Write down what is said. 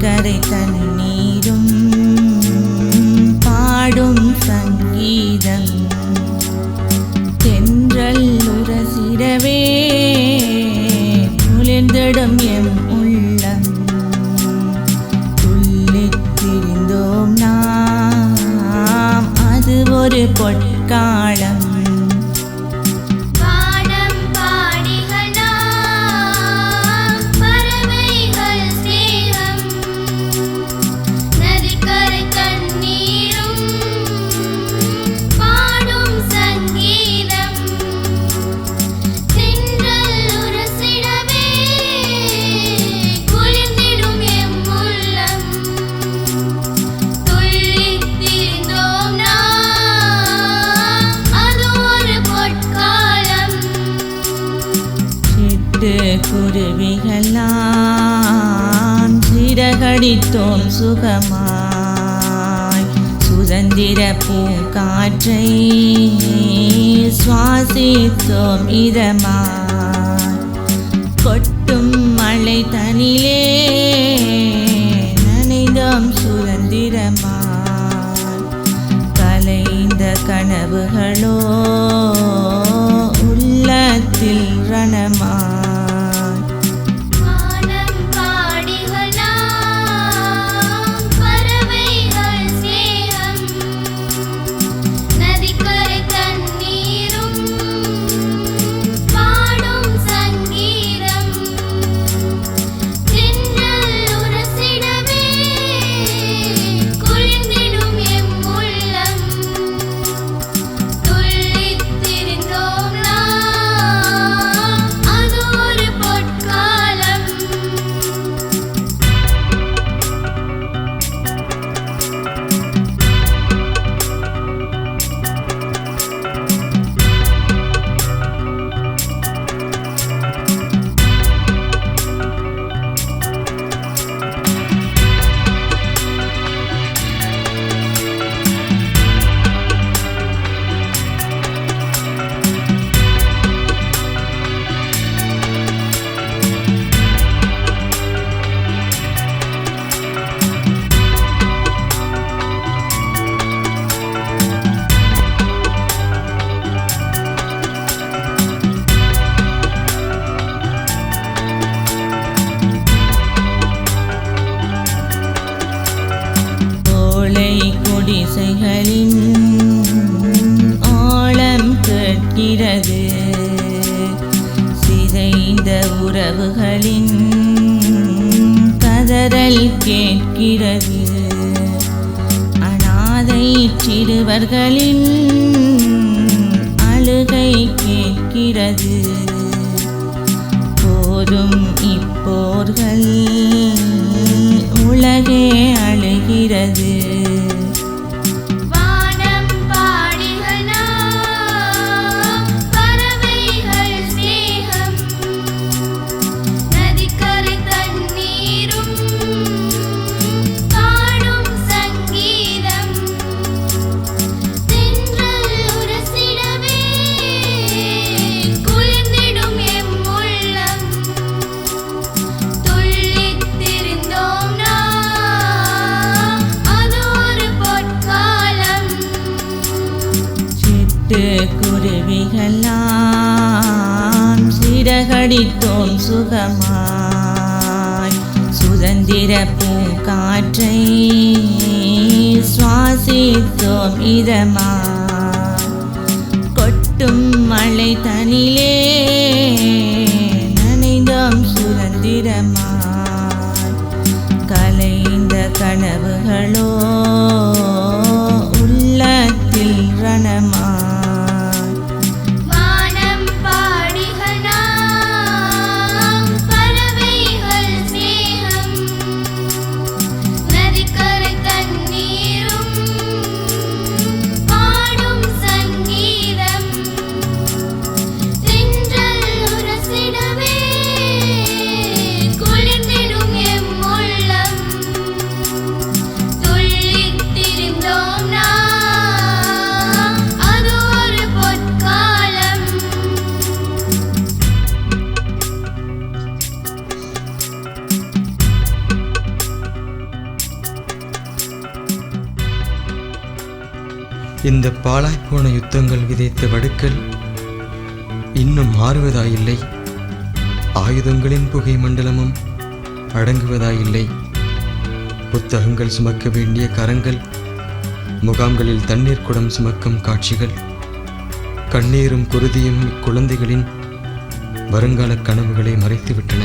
நதிக்கரை தண்ணீரும் பாடும் சங்கீதம் தென்றல் உரசிடவே குளிர்ந்திடும் எம் உள்ளம் துள்ளித் திரிந்தோம் நாம் அது ஒரு பொற்காலம் குருவிகளாம் சிறகடித்தோம் சுகமாய் சுதந்திர பூங்காற்றை சுவாசித்தோம் இதமாய் கொட்டும் மழை தனிலே நனைந்தோம் சுதந்திரமாய் கலைந்த கனவுகளோ உள்ளத்தில் ரணமாய் குடிசைகளின் ஆழம் கேட்கிறது சிதைந்த உறவுகளின் கதறல் கேட்கிறது அநாதை சிறுவர்களின் அழுகை கேட்கிறது போதும் இப்போர்கள் உலகே அழுகிறது குருவிகளாம் சிறகடித்தோம் சுகமாய் சுதந்திர பூங்காற்றை சுவாசித்தோம் இதமாய் கொட்டும் மழை தனிலே நனைந்தோம் சுதந்திரமாய் கலைந்த கனவுகளோ உள்ளத்தில் ரணமாய் இந்த பாழாய்ப்போன யுத்தங்கள் விதைத்த வடுக்கள் இன்னும் மாறுவதாயில்லை. ஆயுதங்களின் புகை மண்டலமும் அடங்குவதாயில்லை. புத்தகங்கள் சுமக்க வேண்டிய கரங்கள் முகாம்களில் தண்ணீர் குடம் சுமக்கும் காட்சிகள், கண்ணீரும் குருதியும் குழந்தைகளின் வருங்கால கனவுகளை மறைத்துவிட்டன.